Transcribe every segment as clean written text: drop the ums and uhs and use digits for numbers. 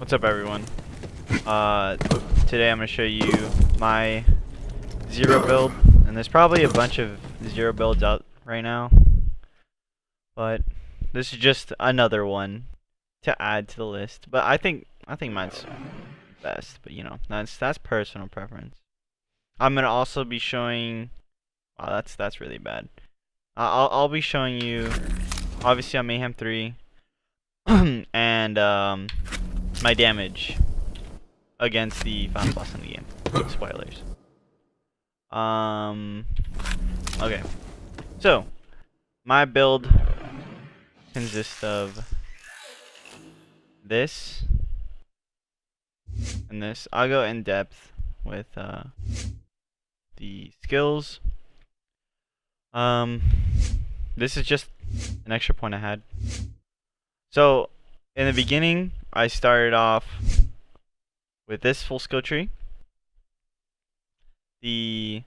What's up, everyone? Today I'm gonna show you my zero build, and there's probably a bunch of zero builds out right now, but this is just another one to add to the list. But I think mine's best, but you know, that's personal preference. I'm gonna also be showing. Wow, that's really bad. I'll be showing you, obviously on Mayhem 3, and my damage against the final boss in the game. Spoilers. Okay. So, my build consists of this and this. I'll go in depth with the skills. This is just an extra point I had. So, in the beginning, I started off with this full skill tree. The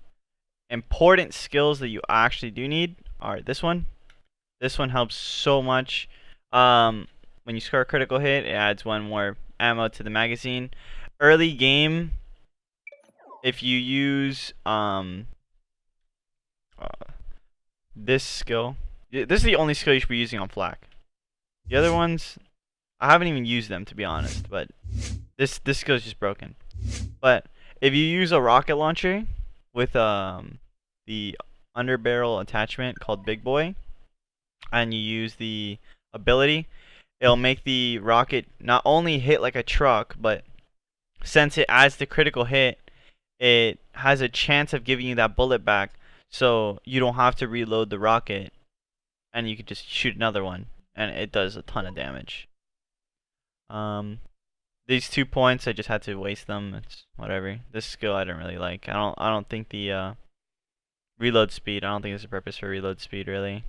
important skills that you actually do need are this one. This one helps so much. When you score a critical hit, it adds one more ammo to the magazine. Early game, if you use this skill, this is the only skill you should be using on Flak. The other ones, I haven't even used them, to be honest, but this skill is just broken. But if you use a rocket launcher with the underbarrel attachment called Big Boy, and you use the ability, it'll make the rocket not only hit like a truck, but since it adds the critical hit, it has a chance of giving you that bullet back, so you don't have to reload the rocket, and you can just shoot another one, and it does a ton of damage. These 2 points, I just had to waste them. It's whatever. This skill I don't really like. I don't think the reload speed. I don't think there's a purpose for reload speed really.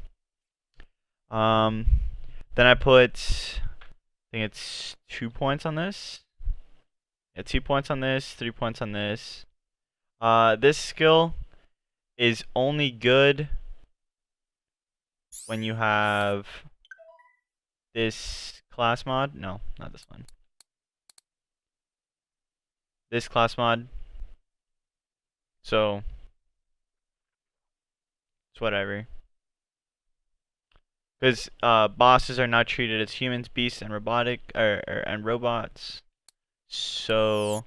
Then I put, I think it's 2 points on this. Yeah, 2 points on this, 3 points on this. This skill is only good when you have this class mod. No, not this one. This class mod. So it's whatever. Because bosses are not treated as humans, beasts, and and robots. So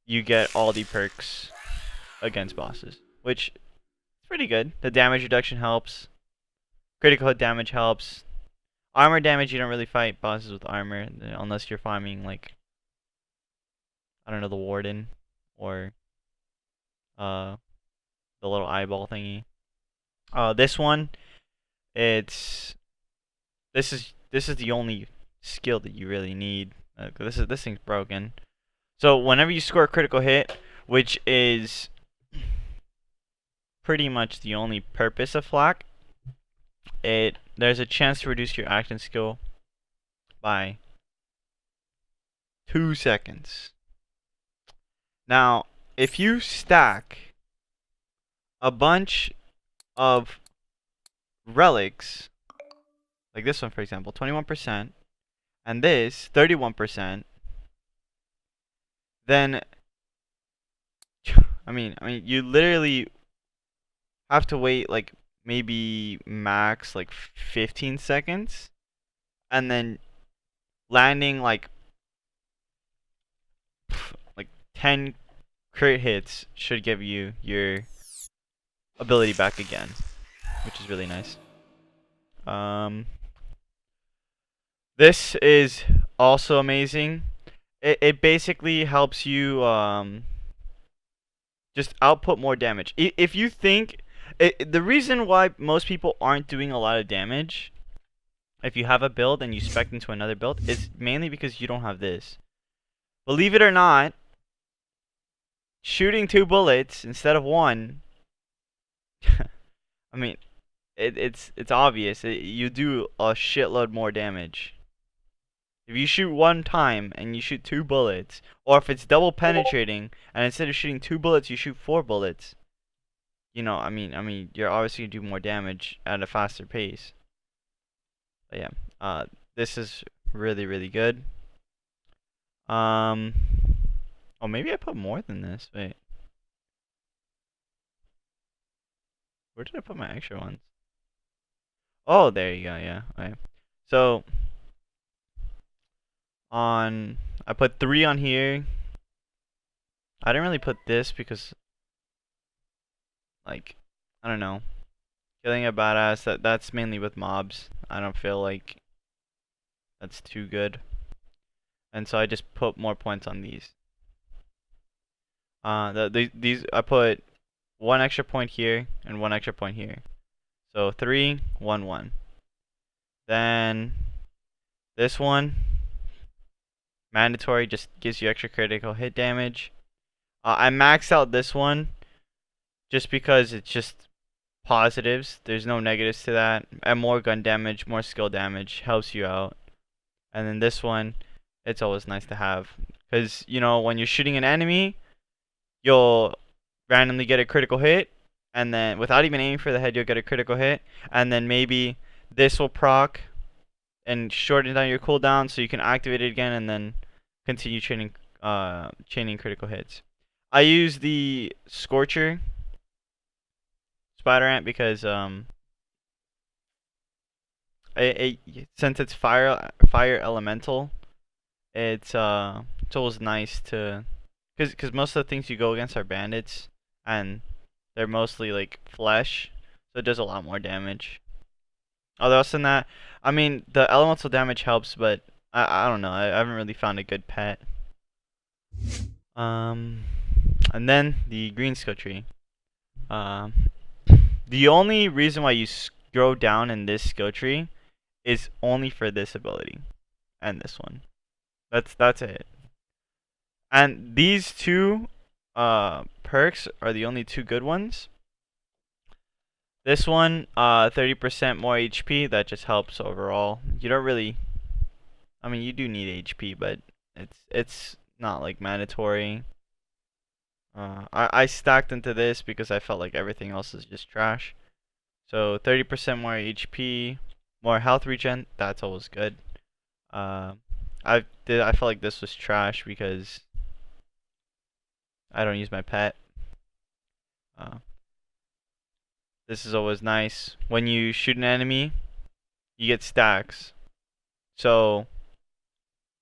you get all the perks against bosses, which is pretty good. The damage reduction helps. Critical hit damage helps. Armor damage, you don't really fight bosses with armor unless you're farming, like, I don't know, the warden or the little eyeball thingy. This one, this is the only skill that you really need. This thing's broken. So whenever you score a critical hit, which is pretty much the only purpose of Flak, there's a chance to reduce your action skill by 2 seconds. Now, if you stack a bunch of relics, like this one for example, 21%, and this 31%, then I mean you literally have to wait like maybe max like 15 seconds, and then landing like 10 crit hits should give you your ability back again, which is really nice. This is also amazing. It basically helps you just output more damage. If you think the reason why most people aren't doing a lot of damage, if you have a build and you spec into another build, is mainly because you don't have this. Believe it or not, shooting 2 bullets instead of 1, I mean, it's obvious. You do a shitload more damage. If you shoot 1 time and you shoot 2 bullets, or if it's double penetrating and instead of shooting 2 bullets you shoot 4 bullets, you know, I mean, you're obviously gonna do more damage at a faster pace. But yeah, this is really good. Oh, maybe I put more than this. Wait. Where did I put my extra ones? Oh, there you go. Yeah. Okay. So I put 3 on here. I didn't really put this because, like, I don't know. Killing a badass, that's mainly with mobs. I don't feel like that's too good. And so I just put more points on these. These I put 1 extra point here and 1 extra point here. So 3, 1, 1. Then this one, mandatory, just gives you extra critical hit damage. I maxed out this one just because it's just positives. There's no negatives to that. And more gun damage, more skill damage helps you out. And then this one, it's always nice to have. Because, you know, when you're shooting an enemy, you'll randomly get a critical hit. And then, without even aiming for the head, you'll get a critical hit. And then maybe this will proc and shorten down your cooldown so you can activate it again and then continue chaining critical hits. I use the Scorcher Spider Ant because since it's fire elemental, it's always nice to because most of the things you go against are bandits and they're mostly like flesh, so it does a lot more damage. Although other than that, I mean the elemental damage helps, but I don't know. I haven't really found a good pet. And then the green skill tree. Um, the only reason why you go down in this skill tree is only for this ability and this one. That's it. And these two perks are the only 2 good ones. This one, 30% more HP, that just helps overall. You don't really, I mean, you do need HP, but it's not like mandatory. I stacked into this because I felt like everything else is just trash. So 30% more HP, more health regen, that's always good. I felt like this was trash because I don't use my pet. This is always nice. When you shoot an enemy, you get stacks. So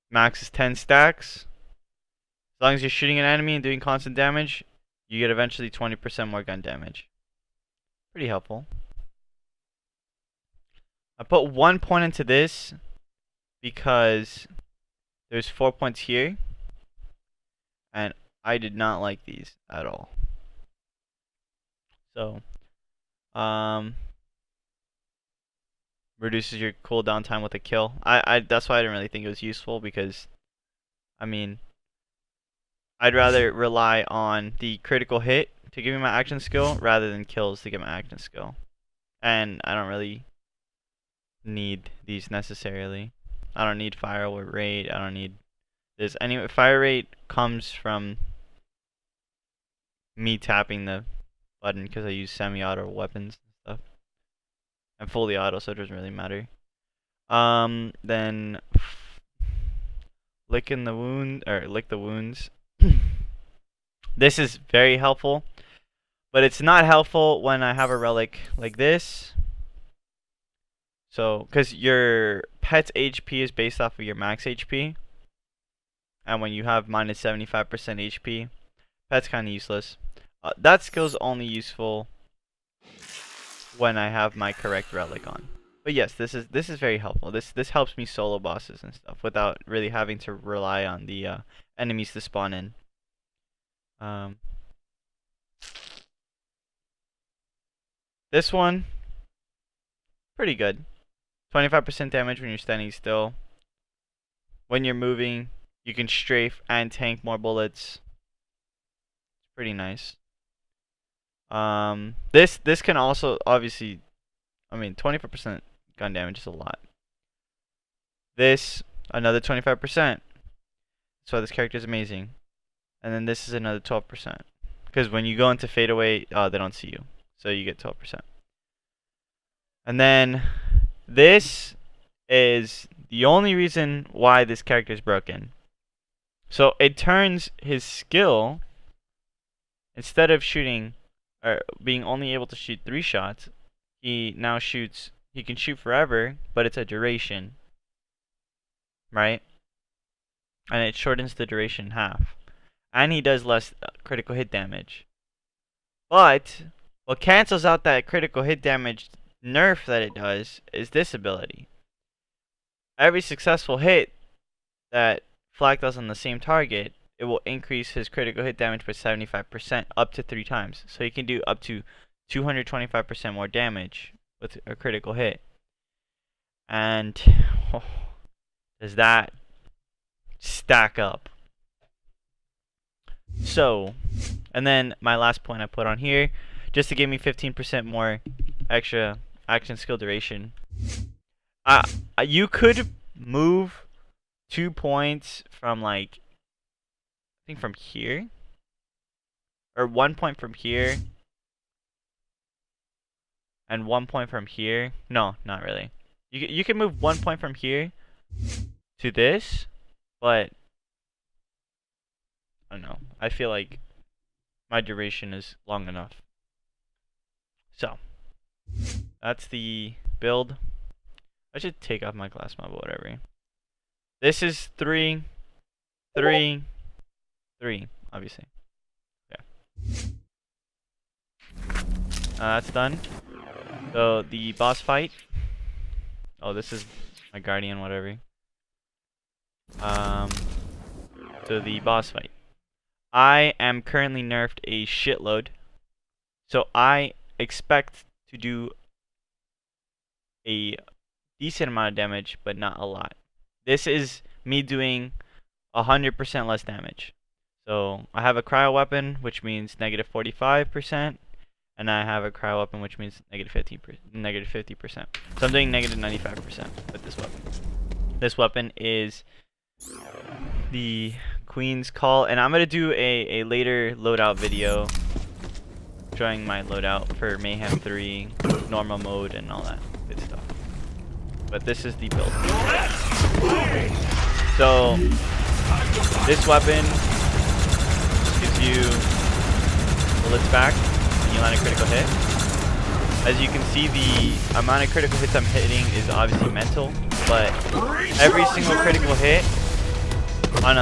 max is 10 stacks. As long as you're shooting an enemy and doing constant damage, you get eventually 20% more gun damage. Pretty helpful. I put 1 point into this because there's 4 points here, and I did not like these at all. So, reduces your cooldown time with a kill. That's why I didn't really think it was useful because, I mean, I'd rather rely on the critical hit to give me my action skill rather than kills to get my action skill. And I don't really need these necessarily. I don't need fire rate. I don't need this. Anyway, fire rate comes from me tapping the button because I use semi-auto weapons and stuff. I'm fully auto, so it doesn't really matter. Then lick the wounds. This is very helpful, but it's not helpful when I have a relic like this. So, because your pet's HP is based off of your max HP, and when you have minus 75% HP, pet's kind of useless. That skill's only useful when I have my correct relic on. But yes, this is very helpful. This helps me solo bosses and stuff without really having to rely on the enemies to spawn in. This one, pretty good. 25% damage when you're standing still. When you're moving, you can strafe and tank more bullets. It's pretty nice. This can also obviously, I mean, 25% gun damage is a lot. This another 25%. That's why this character is amazing. And then this is another 12%. Because when you go into fadeaway, they don't see you, so you get 12%. And then this is the only reason why this character is broken. So it turns his skill, instead of shooting or being only able to shoot 3 shots, he can shoot forever, but it's a duration, right? And it shortens the duration in half. And he does less critical hit damage. But what cancels out that critical hit damage nerf that it does is this ability. Every successful hit that Flak does on the same target, it will increase his critical hit damage by 75% up to 3 times. So he can do up to 225% more damage with a critical hit. And does that stack up? So, and then my last point I put on here, just to give me 15% more extra action skill duration. You could move 2 points from, like, I think from here, or 1 point from here, and 1 point from here. No, not really. You can move 1 point from here to this, but I don't know. I feel like my duration is long enough. So that's the build. I should take off my glass mod, but whatever. This is 3, 3, 3, obviously. Yeah. That's done. So the boss fight. Oh, this is my guardian, whatever. So the boss fight. I am currently nerfed a shitload. So I expect to do a decent amount of damage, but not a lot. This is me doing 100% less damage. So I have a cryo weapon, which means negative 45%, and I have a cryo weapon, which means negative 50%. So I'm doing negative 95% with this weapon. This weapon is the Queen's Call, and I'm gonna do a later loadout video showing my loadout for Mayhem 3, normal mode, and all that good stuff. But this is the build. So this weapon gives you bullets back when you land a critical hit. As you can see, the amount of critical hits I'm hitting is obviously mental, but every single critical hit on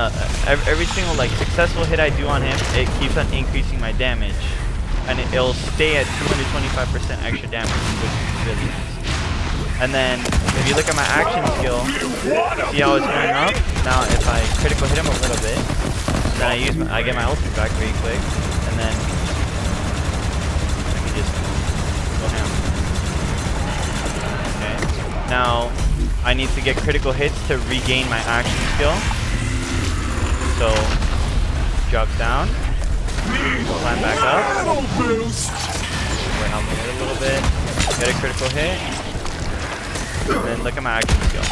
every single like successful hit I do on him, it keeps on increasing my damage, and it'll stay at 225% extra damage, which is really nice. And then if you look at my action skill, see how it's going up? Now if I critical hit him a little bit, then I get my ultimate back really quick, and then I can just go ham. Okay. Now I need to get critical hits to regain my action skill. So drops down, climb back up, wait, I'll move it a little bit, get a critical hit, and then look at my action skill.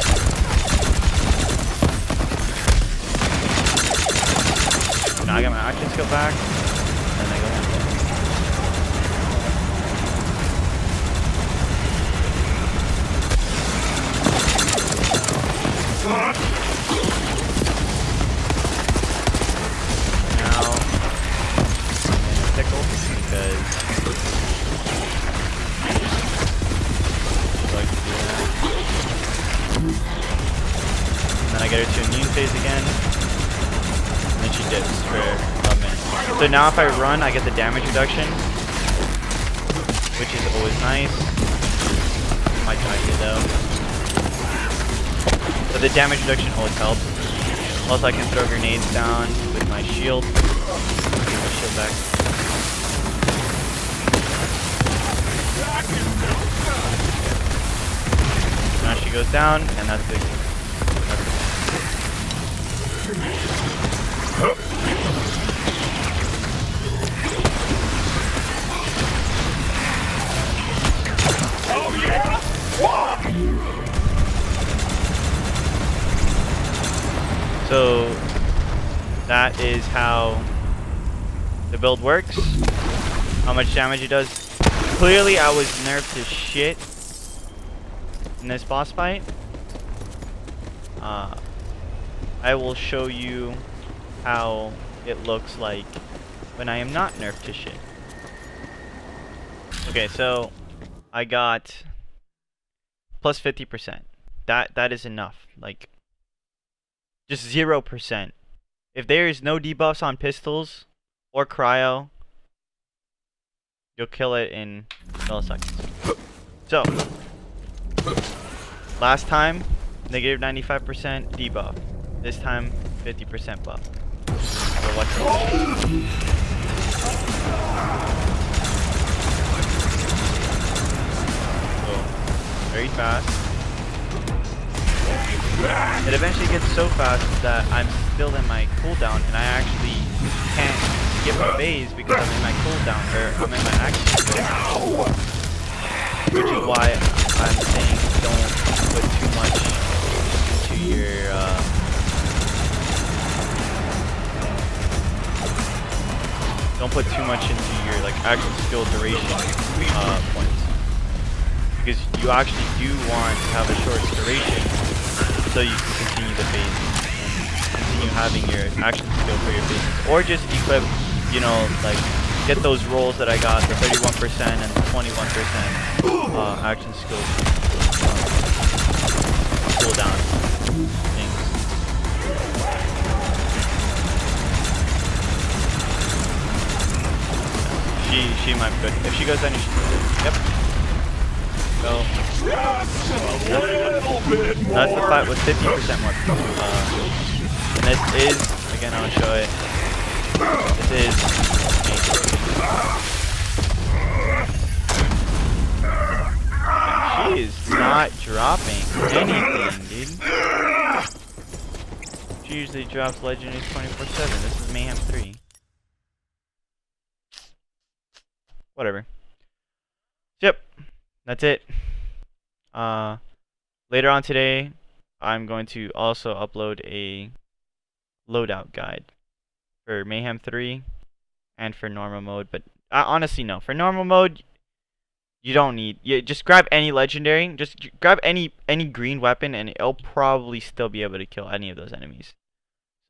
Now I get my action skill back, and I go in. I get her to immune phase again, and then she dips for a minute. So now if I run, I get the damage reduction, which is always nice. Might die here though. But the damage reduction always helps. Also I can throw grenades down with my shield. Get my shield back. Now she goes down, and that's big. So that is how the build works, how much damage it does. Clearly I was nerfed to shit in this boss fight. I will show you how it looks like when I am not nerfed to shit. Okay, so I got plus 50%. That is enough. Like, just 0%. If there is no debuffs on pistols or cryo, you'll kill it in milliseconds. So, last time, negative 95% debuff. This time, 50% buff. So what's so, very fast. It eventually gets so fast that I'm still in my cooldown and I actually can't skip a phase because I'm in my cooldown, or I'm in my action skill. Which is why I'm saying don't put too much into your like action skill duration points, because you actually do want to have a short duration so you can continue the phase and continue having your action skill for your phases, or just equip, you know, like get those rolls that I got, the 31% and the 21% action skill cooldown things. She might be good. If she goes down, you should do it. Yep. Go. That's the fight with 50% more. And this is, again, I'll show it. This is. She is not dropping anything, dude. She usually drops legendaries 24/7. This is Mayhem 3. Whatever. Yep. That's it. Later on today, I'm going to also upload a loadout guide for Mayhem 3 and for normal mode. But honestly, no. For normal mode, you don't need. Just grab any legendary. Just grab any green weapon, and it'll probably still be able to kill any of those enemies.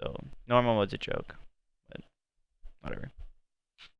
So normal mode's a joke. But whatever.